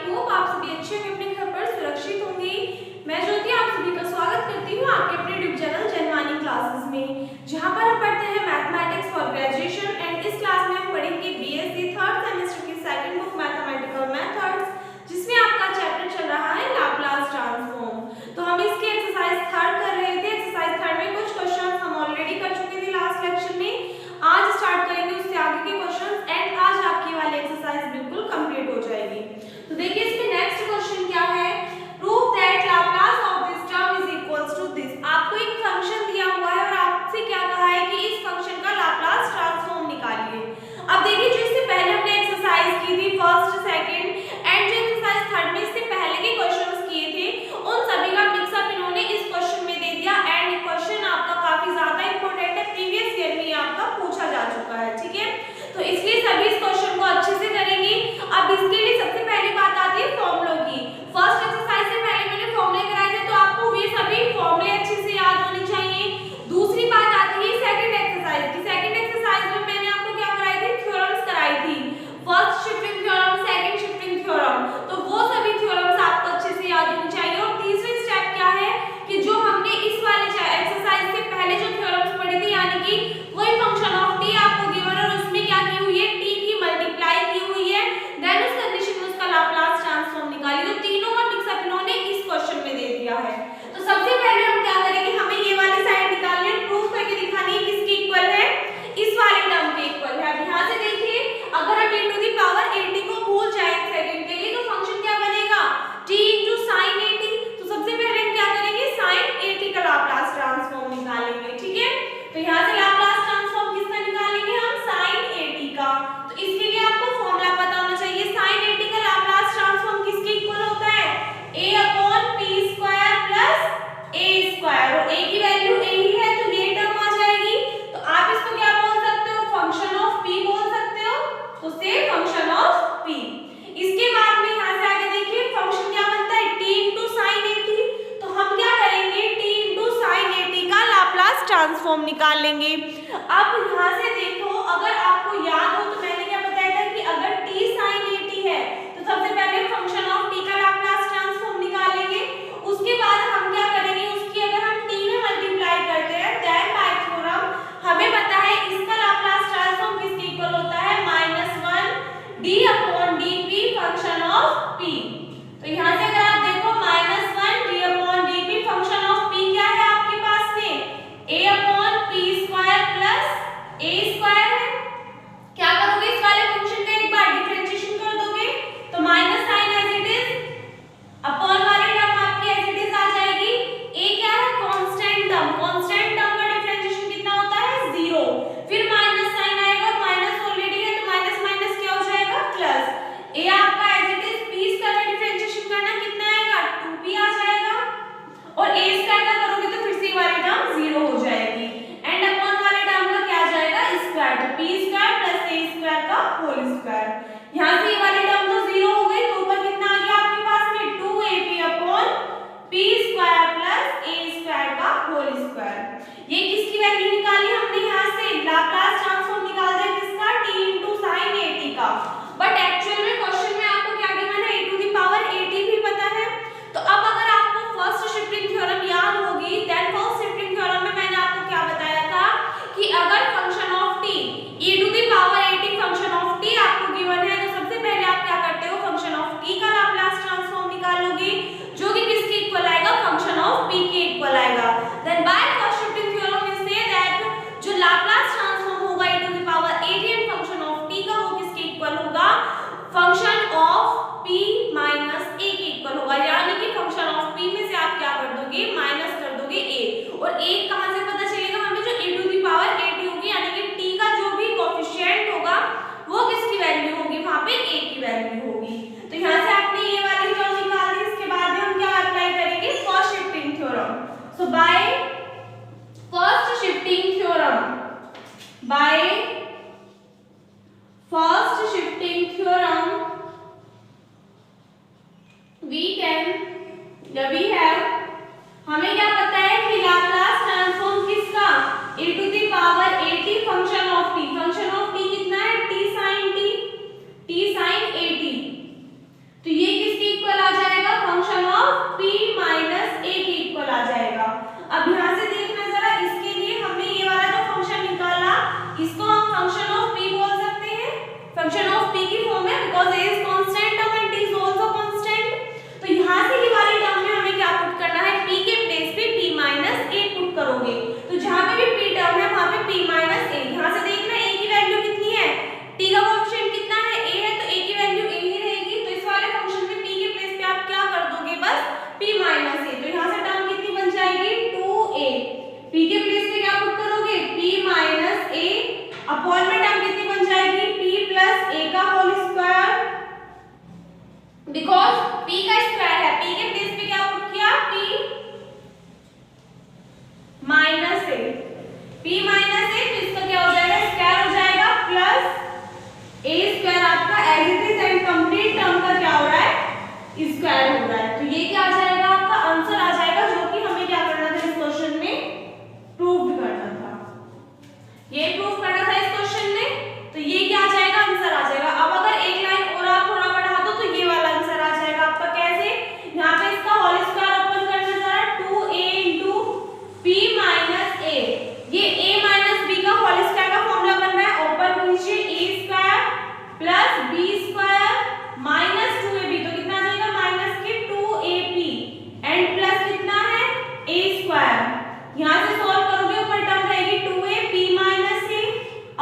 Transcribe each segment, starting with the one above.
Hope आप सभी अच्छे होंगे, अपने घर पर सुरक्षित होंगे। मैं ज्योति आप सभी का स्वागत करती हूँ आपके अपने यूट्यूब चैनल जनवानी क्लासेस में, जहाँ पर हम पढ़ते हैं मैथमेटिक्स फॉर ग्रेजुएशन। एंड इस क्लास में हम पढ़ेंगे बीएससी थर्ड सेमेस्टर की सेकंड बुक मैथमेटिकल मेथड्स, जिसमें आपका चैप्टर चल रहा है लाप्लास ट्रांसफॉर्म। तो हम इसकी एक्सरसाइज थर्ड कर रहे थे। एक्सरसाइज थर्ड में कुछ क्वेश्चन हम ऑलरेडी कर चुके थे लास्ट लेक्चर में। आज स्टार्ट करेंगे उससे आगे के क्वेश्चन एंड आज आपकी वाली एक्सरसाइज बिल्कुल कंप्लीट हो जाएगी। तो देखिए इसमें नेक्स्ट क्वेश्चन क्या है, prove that Laplace of this term is equals to this. आपको एक फंक्शन दिया हुआ है और आपसे क्या कहा है कि इस फंक्शन का लाप्लास ट्रांसफॉर्म निकालिए। अब देखिए जो इससे पहले हमने एक्सरसाइज की थी फर्स्ट सेकंड एंड जो एक्सरसाइज थर्ड में इससे पहले के क्वेश्चंस किए थे उन सभी का मिक्सअप इन्होंने इस क्वेश्चन में दे दिया। एंड क्वेश्चन आपका काफी ज्यादा इंपॉर्टेंट है, प्रीवियस ईयर में आपका पूछा जा चुका है, ठीक है। तो इसलिए सभी इस क्वेश्चन को अच्छे से करेंगे। अब इसके लिए सबसे पहली बात आती है फॉर्मूलों की। फर्स्ट एक्सरसाइज से पहले मैंने फॉर्मूले कराए थे, तो आपको ये सभी फॉर्मूले अच्छे से याद होने चाहिए। दूसरी बात आती है सेकंड एक्सरसाइज की। सेकंड एक्सरसाइज में मैंने आपको क्या कराई थी, थ्योरम्स कराई थी। First shifting theorem, second shifting theorem, तो वो सभी थ्योरम्स आपको अच्छे से याद होनी चाहिए। और तीसरी स्टेप क्या है कि जो हमने इस वाले एक्सरसाइज से पहले जो थ्योरम्स पढ़ी थी, यानी कि वही फंक्शन ऑफ टी आपको गिवन और उसमें क्या की हुई है, टी की मल्टीप्लाई की हुई है, देन उस कंडीशन में उसका लाप्लास ट्रांसफॉर्म निकालिए। तो तीनों का मिक्सअप इन्होंने इस क्वेश्चन में दे दिया है। तो सबसे पहले हम क्या करेंगे, हमें ये वाली साइड निकालनी है, प्रूफ करके दिखानी है किसके इक्वल है, इस वाले टर्म के इक्वल है। अब यहाँ से देखिए अगर हम e टू द पावर 80 को भूल जाए सेकंड के लिए, तो फंक्शन क्या बनेगा, t into sin 80। तो सबसे पहले हम क्या करेंगे, sin 80 का लाप्लास ट्रांसफॉर्म निकालेंगे, ठीक है। तो यहाँ से लाप्लास ट्रांसफॉर्म किसका निकालेंगे हम, sin 80 का। तो इसके लिए आपको फॉर्मूला पता होना चाहिए। sin 80 का लाप्लास ट्रांसफॉर्म किसके इक्वल होता है, a upon p square plus a square. और a की वैल्यू a ही है तो ये टर्म आ जाएगी। तो आप इसको क्या बोल सकते हो, फंक्शन ऑफ p बोल सकते हो, तो से फंक्शन ऑफ p। इसके बाद में यहाँ से आगे देखिए फंक्शन क्या बनता है, t into sin 80। तो हम क्या करेंगे, t into sin 80 का लाप्लास ट्रांसफॉर्म निकाल लेंगे। अब यहाँ से देखो अगर आपको याद हो तो मैंने क्या बताया था कि अगर t sin 80 है तो सबसे पहले फंक्शन ऑफ t का लाप्लास ट्रांसफॉर्म निकालेंगे। उसके बाद हम क्या करेंगे, उसकी अगर हम t में मल्टीप्लाई करते हैं देन बाय थ्योरम हमें पता है इसका लाप्लास ट्रांसफॉर्म किसके इक्वल होता है, -1 d upon dp function of p। तो यहाँ से अगर आप देखो -1 d upon dp function of p क्या है आपके पास में, a upon p square plus a square है। क्या करोगे, इस वाले फंक्शन का एक बार डिफरेंशिएशन कर दोगे तो minus sine as it is upon वाले टर्म आपकी एज इट इज आ जाएगी। a क्या है, कांस्टेंट टर्म, कांस्टेंट टर्म का डिफरेंशिएशन कितना होता है, 0। फिर माइनस साइन आएगा, माइनस ऑलरेडी है तो माइनस माइनस क्या हो जाएगा, प्लस। a आपका as it is p square का डिफरेंशिएशन करना कितना आएगा, 2p आ जाएगा। और a स्क्वायर का करोगे तो फिर से वाली टर्म 0 हो जाएगी। एंड अपॉन वाले टर्म का क्या आ जाएगा, स्क्वायर, तो p square plus a square का होल स्क्वायर। यहाँ से ये वाली टर्म तो 0 हो गई, तो ऊपर कितना आ गया आपके पास में, 2ap upon p square plus a square का होल स्क्वायर। ये किसकी वैल्यू निकाली हमने, यहाँ से लाप्लास ट्रांसफॉर्म निकाल दिया किसका, t into sin 80 का। बट एक्चुअल में क्वेश्चन में आपको क्या गिवन है, e टू द पावर 80 भी पता है। तो अब अगर आपको फर्स्ट शिफ्टिंग थ्योरम याद होगी, देन फर्स्ट शिफ्टिंग थ्योरम में मैंने आपको क्या बताया था कि अगर function of t e to the power 80 function of t because a is constant term and t is also constant. तो यहाँ से ये वाली टर्म में हमें क्या पुट करना है, p के प्लेस पे p माइनस a पुट करोगे। तो जहाँ पे भी p टर्म है वहाँ पे p माइनस a। यहाँ से देखना a की वैल्यू कितनी है, t का कोएफिशिएंट कितना है, a है, तो a की वैल्यू a ही रहेगी। तो इस वाले फंक्शन में p के प्लेस पे आप क्या कर दोगे, बस p माइनस a। तो यहाँ से टर्म कितनी बन जाएगी, 2a। p के प्लेस पे क्या पुट करोगे, p माइनस a अपॉन में टर्म कितनी बन जाएगी, p प्लस a का होल स्क्वायर। बिकॉज p का स्क्वायर है, p के प्लेस पे क्या पुट किया, p minus a। p minus a, तो इसका क्या हो जाएगा, स्क्वायर हो जाएगा, प्लस a स्क्वायर आपका as it is and complete term का क्या हो रहा है, स्क्वायर हो रहा है। तो ये क्या आ जाएगा, आपका आंसर आ जाएगा, जो कि हमें क्या करना था इस क्वेश्चन में, प्रूव करना था। ये प्रूव करना था इस क्वेश्चन में, तो ये क्या आ जाएगा, आंसर आ जाएगा। अब अगर एक लाइन और आप थोड़ा बढ़ा दो तो ये वाला आंसर आ जाएगा आपका। कैसे, यहाँ पे इसका होल स्क्वायर ओपन करना जरा, 2a into p minus a। ये a माइनस b का होल स्क्वायर का फॉर्मूला बन रहा है, ओपन नीचे a square plus b square minus 2ab, तो कितना आ जाएगा, माइनस के 2ab एंड प्लस कितना है, a स्क्वायर। यहाँ से सॉल्व करोगे, ऊपर टर्म रहेगी 2a p minus a,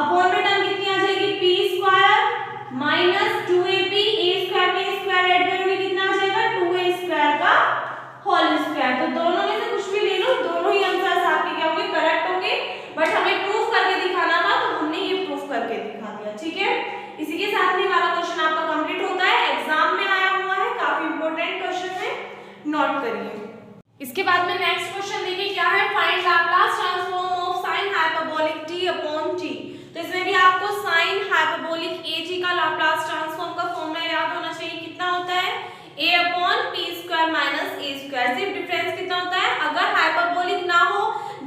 upon में टर्म कितनी आ जाएगी, p square minus 2ab, a square में स्क्वायर ऐड करोगे कितना आ जाएगा, 2a स्क्वायर का होल स्क्वायर। तो दोनों में से कुछ भी ले लो, दोनों ही आंसर आपके क्या होंगे, करेक्ट होंगे। बट हमें प्रूफ करके दिखाना था, तो हमने ये प्रूफ करके दिखा दिया। ठीक है, इसी के साथ में हमारा क्वेश्चन आपका कंप्लीट होता है, एग्जाम में आया हुआ है, काफी इंपॉर्टेंट क्वेश्चन है, नोट करिए। इसके बाद में नेक्स्ट क्वेश्चन देखिए क्या है, find Laplace transform of sin hyperbolic t upon t। तो इसमें भी आपको sin हाइपरबोलिक ag का लाप्लास ट्रांसफॉर्म का फॉर्मूला याद होना चाहिए। कितना होता है, a upon p square minus a square. सिर्फ डिफरेंस कितना होता है, अगर हाइपरबोलिक ना हो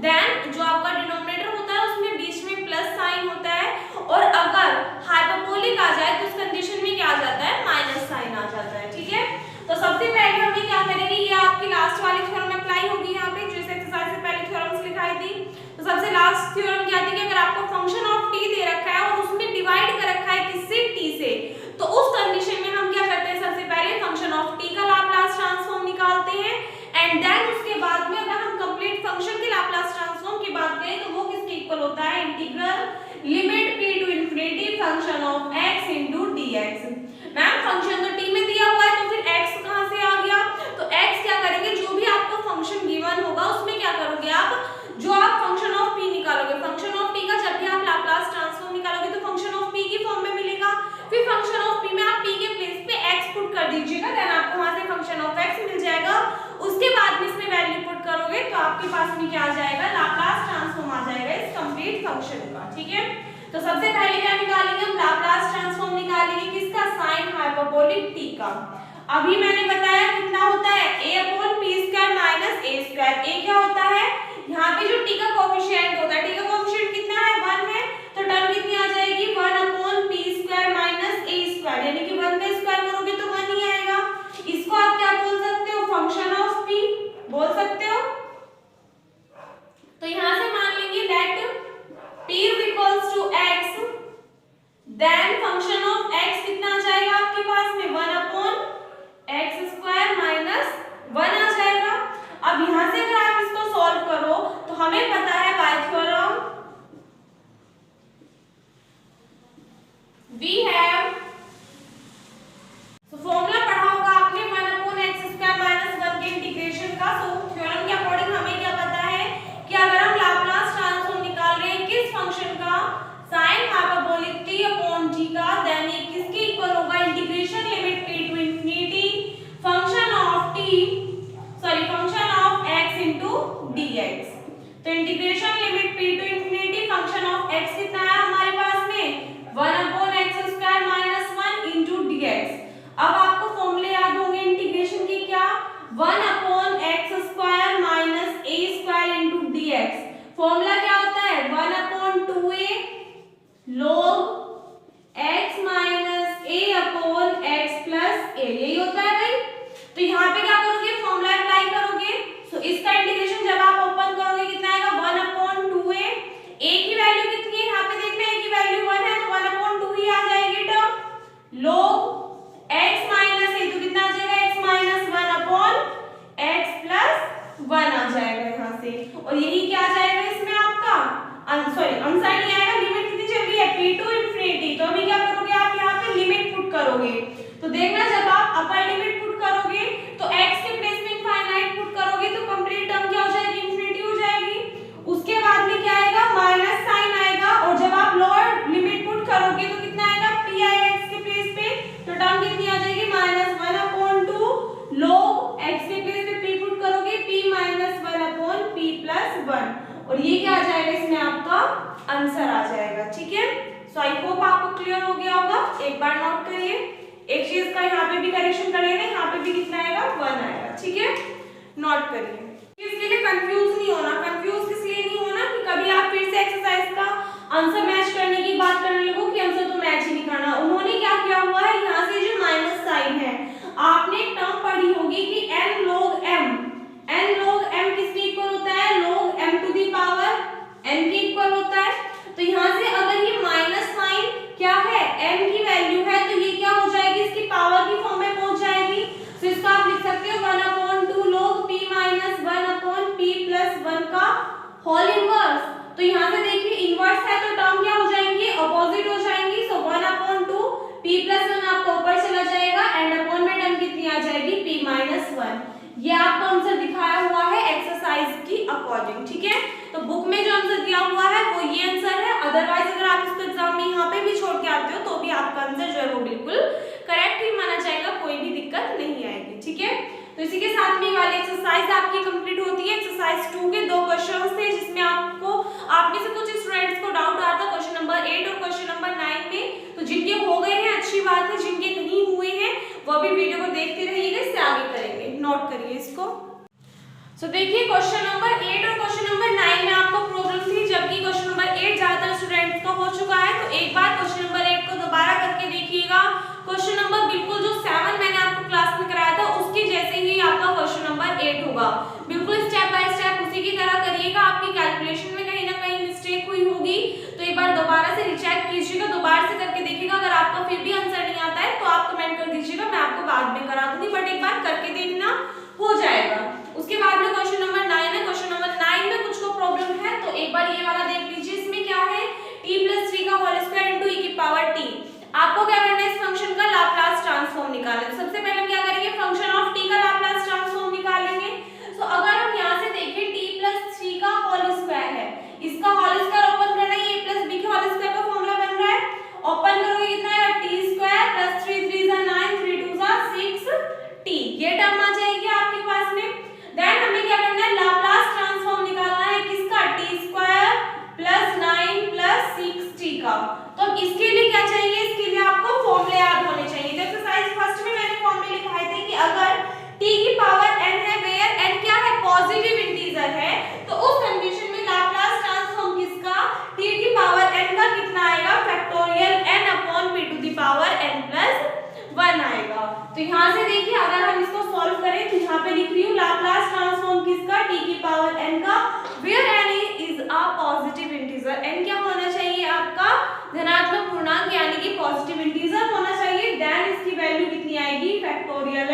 देन जो आपका डिनोमिनेटर होता है उसमें बीच में प्लस साइन होता है, और अगर हाइपरबोलिक आ जाए तो उस कंडीशन में क्या आ जाता है, माइनस साइन आ जाता है। ठीक है, तो सबसे पहले हम क्या करेंगे, ये आपकी लास्ट वाली थ्योरम अप्लाई होगी यहाँ पे, जो इस एक्सरसाइज से पहले थ्योरम्स लिखाई थी। तो सबसे लास्ट थ्योरम क्या थी कि अगर आपको फंक्शन ऑफ t दे रखा है और उसमें डिवाइड कर रखा है किससे, t से, तो उस कंडीशन में हम क्या करते हैं, सबसे पहले फंक्शन ऑफ t का लाप्लास ट्रांसफॉर्म निकालते हैं, एंड देन उसके बाद में अगर हम कंप्लीट फंक्शन के लाप्लास ट्रांसफॉर्म की बात करें तो वो किसके इक्वल होता है, integral limit p to infinity function of x into dx। Ma'am function तो t में दिया हुआ है, तो फिर x कहां से आ गया, तो x क्या करेंगे, जो भी आपको फंक्शन गिवन होगा उसमें क्या करोगे आप, जो आप फंक्शन ऑफ p निकालोगे, फंक्शन ऑफ p का जब भी आप लाप्लास ट्रांसफॉर्म निकालोगे तो फंक्शन ऑफ p की फॉर्म में मिलेगा। फिर फंक्शन ऑफ p में आप p के प्लेस पे x पुट कर दीजिएगा, देन आपको वहां से फंक्शन ऑफ x मिल जाएगा। उसके बाद में इसमें वैल्यू पुट करोगे तो आपके पास में क्या आ जाएगा, लाप्लास ट्रांसफॉर्म आ जाएगा इस कंप्लीट फंक्शन का। ठीक है, तो सबसे पहले क्या निकालेंगे हम, लाप्लास ट्रांसफॉर्म निकालेंगे किसका, sin हाइपरबोलिक t का। अभी मैंने बताया कितना होता है, a upon p square minus a square. a क्या होता है, यहाँ पे जो t का कोएफिशिएंट होता है, t का कोएफिशिएंट कितना है, 1 है, तो टर्म कितनी आ जाएगी, 1 upon p square minus a square, यानी कि 1 का स्क्वायर करोगे तो 1 ही आएगा। इसको आप क्या बोल सकते हो, फंक्शन ऑफ p बोल सकते हो। तो यहाँ से मान लेंगे late p is equals to x, then function of x कितना आ जाएगा आपके पास में, 1 अपॉन x स्क्वायर माइनस 1 आ जाएगा। अब यहाँ से अगर आप इसको सॉल्व करो तो हमें पता है बाय थ्योरम we have, तो फॉर्मूला पढ़ा होगा आपने 1 अपॉन x स्क्वायर माइनस 1 के इंटीग्रेशन का। तो थ्योरम के अकॉर्डिंग हमें क्या पता है कि अगर हम लाप्लास ट्रांसफॉर्म निकाल रहे हैं किस फंक्शन का, sin hyperbolic t upon t का, देन ये किसके इक्वल होगा, integration limit p to infinity function of t, sorry function of x into dx। तो integration limit p to infinity function of x कितना है हमारे पास में, 1 upon x square minus 1 into dx। अब आपको फॉर्मूले याद होंगे इंटीग्रेशन के, क्या, 1 upon x square minus a square into dx। Formula क्या होता है, 1 upon 2a log x minus a upon x plus a, यही होता है भाई। तो यहाँ पे क्या करोगे, फॉर्मूला अप्लाई करोगे, सो इसका इंटीग्रेशन जब आप ओपन करोगे कितना आएगा, 1 अपॉन 2a, a की वैल्यू कितनी है यहाँ पे देखना है, a की वैल्यू 1 है तो 1 अपॉन 2 ही आ जाएगी टर्म, log तो देखना जब आप अपर लिमिट पुट करोगे तो x के प्लेस में इनफाइनाइट पुट करोगे तो कंप्लीट टर्म क्या हो जाएगी, इंफिनिटी हो जाएगी। उसके बाद में क्या आएगा, माइनस साइन आएगा, और जब आप लोअर लिमिट पुट करोगे तो कितना आएगा, p आएगा x के प्लेस पे, तो टर्म कितनी आ जाएगी, -1/2 log x के प्लेस पे p पुट करोगे p -1/p+1, और ये क्या आ जाएगा, इसमें आपका आंसर आ जाएगा। ठीक है, सो आई होप आपको क्लियर हो गया होगा। एक बार नोट करिए, एक चीज का यहाँ पे भी करेक्शन कर लेना, यहाँ पे भी कितना आएगा, 1 आएगा। ठीक है, नोट करिए। इसके लिए कंफ्यूज नहीं होना। कंफ्यूज किस लिए नहीं होना कि कभी आप फिर से एक्सरसाइज का आंसर मैच करने की बात करने लगो कि आंसर तो मैच ही नहीं करना। उन्होंने क्या किया हुआ है, यहाँ से जो माइनस साइन है, आपने एक टर्म पढ़ी होगी कि n log m किसके इक्वल होता है, log m to the power n के इक्वल होता है। तो यहाँ से अगर ये माइनस साइन क्या है, m की वैल्यू है, तो ये क्या हो जाएगी, इसकी पावर की फॉर्म में पहुंच जाएगी। तो इसको आप लिख सकते हो 1/2 log p -1/p+1 का होल इनवर्स। तो यहाँ से देखिए इनवर्स है तो टर्म क्या हो जाएंगे, अपोजिट हो जाएंगी। सो 1/2 p+1 आपको ऊपर चला जाएगा एंड अपॉन में टर्म कितनी आ जाएगी, p-1। ये आपको आंसर दिखाया हुआ है एक्सरसाइज की अकॉर्डिंग। ठीक है, तो बुक में जो आंसर दिया हुआ है वो ये आंसर है। अदरवाइज अगर आप इसको एग्जाम में यहाँ पे भी छोड़ के आते हो तो भी आपका आंसर जो है वो बिल्कुल करेक्ट ही माना जाएगा, कोई भी दिक्कत नहीं आएगी। ठीक है, तो इसी के साथ में वाली एक्सरसाइज आपकी कंप्लीट होती है। एक्सरसाइज 2 के 2 क्वेश्चंस थे जिसमें आप में से कुछ स्टूडेंट्स को डाउट आ रहा था क्वेश्चन नंबर 8 और क्वेश्चन नंबर 9 में। तो जिनके हो गए हैं अच्छी बात है, जिनके नहीं हुए हैं वो भी वीडियो को देखते रहिएगा, इससे आगे करेंगे। नोट करिए इसको। सो देखिए क्वेश्चन नंबर 8 और क्वेश्चन नंबर 9 में आपको प्रॉब्लम थी, जबकि क्वेश्चन नंबर 8 ज्यादातर स्टूडेंट्स का हो चुका है। तो एक बार क्वेश्चन नंबर 8 को दोबारा करके देखिएगा। क्वेश्चन नंबर बिल्कुल जो 7 मैंने आपको क्लास में कराया था उसके जैसे ही आपका क्वेश्चन नंबर 8 होगा। बिल्कुल स्टेप बाय स्टेप उसी की तरह करिएगा। आपकी कैलकुलेशन में कहीं ना कहीं मिस्टेक हुई होगी तो एक बार दोबारा से रिचेक कीजिएगा, दोबारा से करके देखिएगा। अगर आपका फिर भी आंसर नहीं आता है तो आप कमेंट कर दीजिएगा, मैं आपको बाद में करा दूंगी, बट एक बार करके देखना, हो जाएगा। उसके बाद में क्वेश्चन नंबर 9 है। क्वेश्चन नंबर 9 में कुछ को प्रॉब्लम है, तो एक बार ये वाला देख लीजिए। इसमें क्या है, t+3 का होल स्क्वायर इनटू e की पावर t। आपको क्या करना है, इस फंक्शन का लाप्लास ट्रांसफॉर्म निकालना है। सबसे पहले हम क्या करेंगे, फंक्शन ऑफ t का लाप्लास ट्रांसफॉर्म निकालेंगे। सो अगर हम यहाँ से देखें t+3 का होल स्क्वायर है, इसका होल स्क्वायर ओपन करना है, a + b के होल स्क्वायर का फॉर्मूला बन रहा है। ओपन करोगे कितना है, t² + 3 3 9 3 2 6t, ये टर्म आ जाएगी आपके पास में। देन हमें क्या करना है, लाप्लास ट्रांसफॉर्म निकालना है किसका, t² + 9 + 6t का। तो इसके लिए क्या चाहिए, इसके लिए आपको फॉर्मूले याद होने चाहिए। तो एक्सरसाइज फर्स्ट में मैंने फॉर्मूले लिखाए थे कि अगर t की पावर n है, वेयर n क्या है, पॉजिटिव इंटीजर है, तो उस कंडीशन में लाप्लास ट्रांसफॉर्म किसका, t की पावर n का कितना आएगा, फैक्टोरियल n/p⁴n+1 आएगा। तो यहाँ से देखिए अगर हम इसको सॉल्व करें तो यहाँ पे लिख रही हूँ लाप्लास ट्रांसफॉर्म किसका, t की पावर n का, where n is a positive integer. n क्या होना चाहिए आपका, धनात्मक पूर्णांक यानी कि पॉजिटिव इंटीजर होना चाहिए। देन इसकी वैल्यू कितनी आएगी, फैक्टोरियल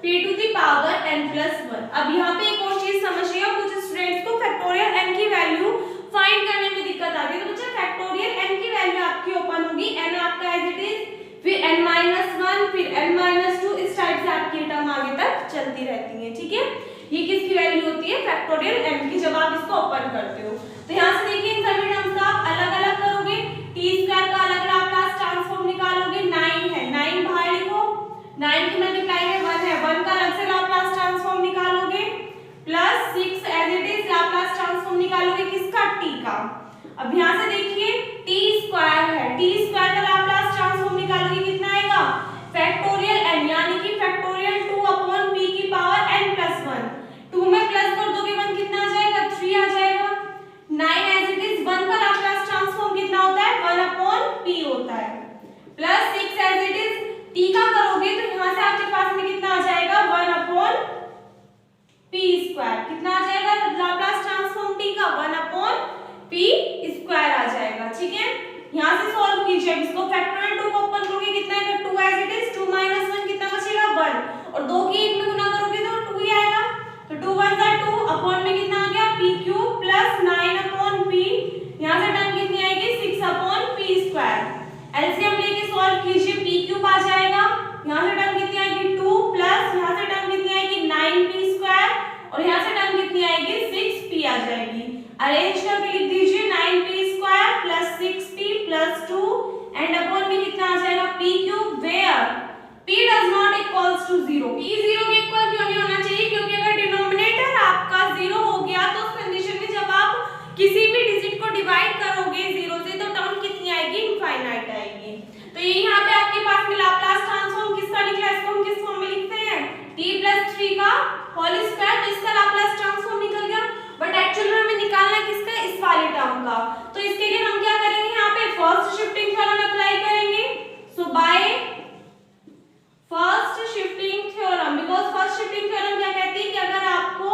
n/p⁴n+1। अब यहाँ पे एक और चीज समझिएगा, कुछ स्टूडेंट्स को फैक्टोरियल n की वैल्यू फाइंड करने में दिक्कत आती है। तो बच्चा फैक्टोरियल n की वैल्यू आपकी ओपन होगी, n आपका एज इट इज, फिर n-1, फिर n-2, इस टाइप से आपकी टर्म आगे तक चलती रहती है। ठीक है, ये किसकी वैल्यू होती है, फैक्टोरियल n की, जब आप इसको ओपन करते हो। तो यहाँ से देखिए इन सभी टर्म्स का आप अलग-अलग करोगे, t² का अलग लाप्लास ट्रांसफॉर्म निकालोगे। 9 है, 9 बाहर लिखो, 9 की मल्टीप्लाई में 1 है, 1 का अलग से लाप्लास ट्रांसफॉर्म निकालोगे, plus 6 as it is Laplace transform निकालोगे किसका, t का। अब यहाँ से देखिए t² है, t² का लाप्लास ट्रांसफॉर्म निकालोगे कितना आएगा, फैक्टोरियल n यानी कि फैक्टोरियल 2/p⁴n+1। 2 में प्लस कर दोगे 1 कितना आ जाएगा, 3 आ जाएगा। 9 एज इट इज, 1 का लाप्लास ट्रांसफॉर्म कितना होता है, 1/p होता है, plus 6 as it is, t का करोगे तो यहाँ से आपके पास में कितना आ जाएगा, 1/p²। कितना आ जाएगा लाप्लास ट्रांसफॉर्म t का, 1/p² आ जाएगा। ठीक है, यहाँ से सॉल्व कीजिए। इसको फैक्टोरियल 2 को ओपन करोगे कितना आएगा, 2 एज इट इज, 2 - 1 कितना बचेगा, 1, और 2 की 1 में गुना करोगे तो 2 ही आएगा। तो 2 × 1 2, अपॉन में कितना आ गया, p³ + 9/p, यहाँ से टर्म कितनी आएगी, 6/p²। एलसीएम लेके सॉल्व कीजिए, पी क्यूब आ जाएगा, यहाँ से टर्म कितनी आएगी 2 प्लस यहाँ से टर्म कितनी आएगी 9p स्क्वायर और यहाँ से टर्म कितनी आएगी 6p आ जाएगी। अरेंज करके लिख दीजिए 9p square plus 6p plus 2 and upon में कितना आ जाएगा p cube, where p does not equals to 0। p 0 के इक्वल क्यों नहीं होना चाहिए, क्योंकि अगर डिनोमिनेटर आपका 0 हो गया तो उस कंडीशन में जब आप किसी भी डिजिट को डिवाइड करोगे 0 से तो टर्म कितनी आएगी, इनफाइनाइट आएगी। तो ये यहाँ पे आपके पास में लाप्लास ट्रांसफॉर्म किसका निकला, इसको हम किस फॉर्म में लिखते हैं t + 3 का होल स्क्वायर, तो इसका लाप्लास ट्रांसफॉर्म निकल गया। बट एक्चुअली में हमें निकालना है किसका, इस वाले टर्म का। तो इसके लिए हम क्या करेंगे, यहाँ पे फर्स्ट शिफ्टिंग थ्योरम अप्लाई करेंगे। So by first shifting theorem, because first shifting theorem क्या कहती है कि अगर आपको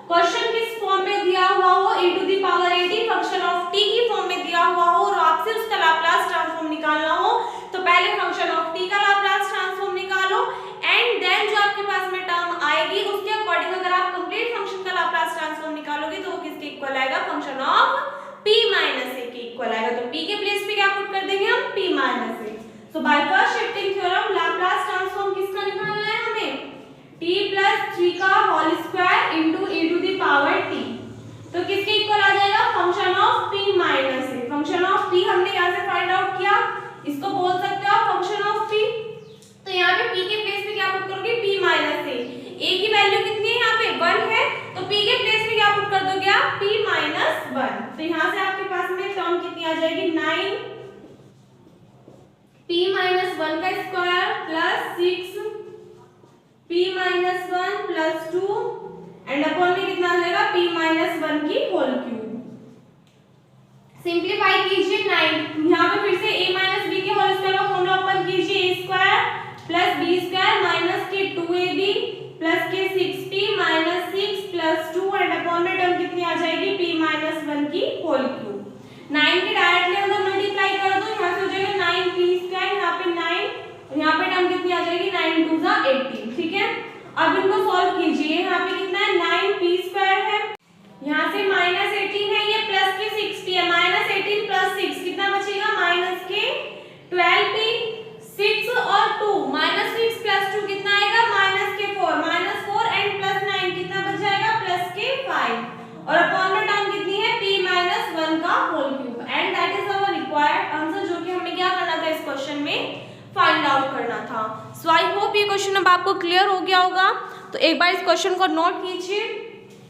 क्वेश्चन किस फॉर्म में दिया हुआ हो e⁻80 फंक्शन ऑफ t की फॉर्म में दिया हुआ हो और आपसे उसका लाप्लास ट्रांसफॉर्म निकालना हो तो पहले फंक्शन ऑफ t का लाप्लास ट्रांसफॉर्म निकालो एंड देन जो आपके पास में टर्म आएगी उसके अकॉर्डिंग अगर आप कंप्लीट फंक्शन का लाप्लास ट्रांसफॉर्म निकालोगे तो वो किसके इक्वल आएगा, फंक्शन ऑफ p - a के इक्वल आएगा। तो p के प्लेस पे क्या पुट कर देंगे हम, p - a। So by first shifting theorem Laplace transform किसका निकालना है हमें, t + 3 का होल स्क्वायर इनटू e⁻t, तो किसके इक्वल आ जाएगा, function of p - a। Function of p हमने यहाँ से फाइंड आउट किया, इसको बोल सकते हो आप फंक्शन ऑफ p। तो यहाँ पे p के प्लेस पे क्या पुट करोगे, p - a। a की वैल्यू कितनी है, यहाँ पे 1 है, तो p के प्लेस पे क्या पुट कर दोगे आप, p - 1। तो यहाँ से आपके पास में टर्म कितनी आ जाएगी 9 p - 1 का square plus 6 p - 1 plus 2 and upon में कितना आ जाएगा p - 1 की होल क्यूब। सिंप्लीफाई कीजिए 9, यहाँ पे फिर से a - b के होल स्क्वायर का फॉर्मूला ओपन कीजिए, a square plus b square minus के 2ab प्लस के 6p minus 6 plus 2 and upon में टर्म कितनी आ जाएगी p - 1 की होल क्यूब। 9 के डायरेक्टली अंदर मल्टीप्लाई कर दो, यहाँ से हो जाएगा 9p स्क्वायर, यहाँ पे 9 और यहाँ पे टर्म कितनी आ जाएगी 9 2 जा 18, ठीक है। अब इनको सॉल्व कीजिए, यहाँ पे कितना है 9p स्क्वायर है, यहाँ से -18 है, ये प्लस के 6p है, -18 प्लस 6 कितना बचेगा, माइनस के 12p, 6 और 2 -6 प्लस 2 कितना आएगा, माइनस के 4 एंड प्लस 9 कितना बच जाएगा, प्लस के 5 और अपॉन में टर्म कितनी है p - 1 का whole cube and that is our required answer, जो कि हमें क्या करना था इस क्वेश्चन में फाइंड आउट करना था। सो आई होप ये क्वेश्चन अब आपको क्लियर हो गया होगा, तो एक बार इस क्वेश्चन को नोट कीजिए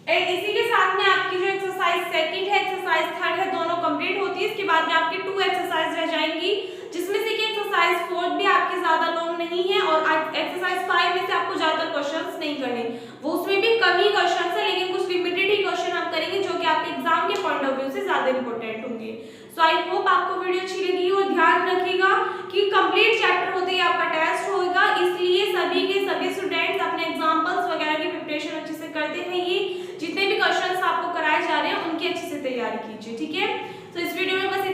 एंड इसी के साथ में आपकी जो एक्सरसाइज सेकंड है, एक्सरसाइज थर्ड है, दोनों कंप्लीट होती है। इसके बाद में आपकी 2 एक्सरसाइज रह जाएंगी, जिसमें से कि एक्सरसाइज 4 भी आपके ज्यादा लॉन्ग नहीं है और एक्सरसाइज 5 में से आपको ज्यादा क्वेश्चंस नहीं करने, वो उसमें भी कम ही क्वेश्चन है, लेकिन कुछ लिमिटेड ही क्वेश्चन आप करेंगे जो कि आपके एग्जाम के पॉइंट ऑफ व्यू से ज्यादा इंपॉर्टेंट होंगे। सो आई होप आपको वीडियो अच्छी लगी और ध्यान रखिएगा कि कंप्लीट चैप्टर होते ही आपका टेस्ट होगा, इसलिए सभी के सभी स्टूडेंट्स अपने एग्जाम्पल्स वगैरह की प्रिपरेशन अच्छे से करते रहिए, जितने भी क्वेश्चंस आपको कराए जा रहे हैं उनकी अच्छे से तैयारी कीजिए, ठीक है। तो इस वीडियो में बस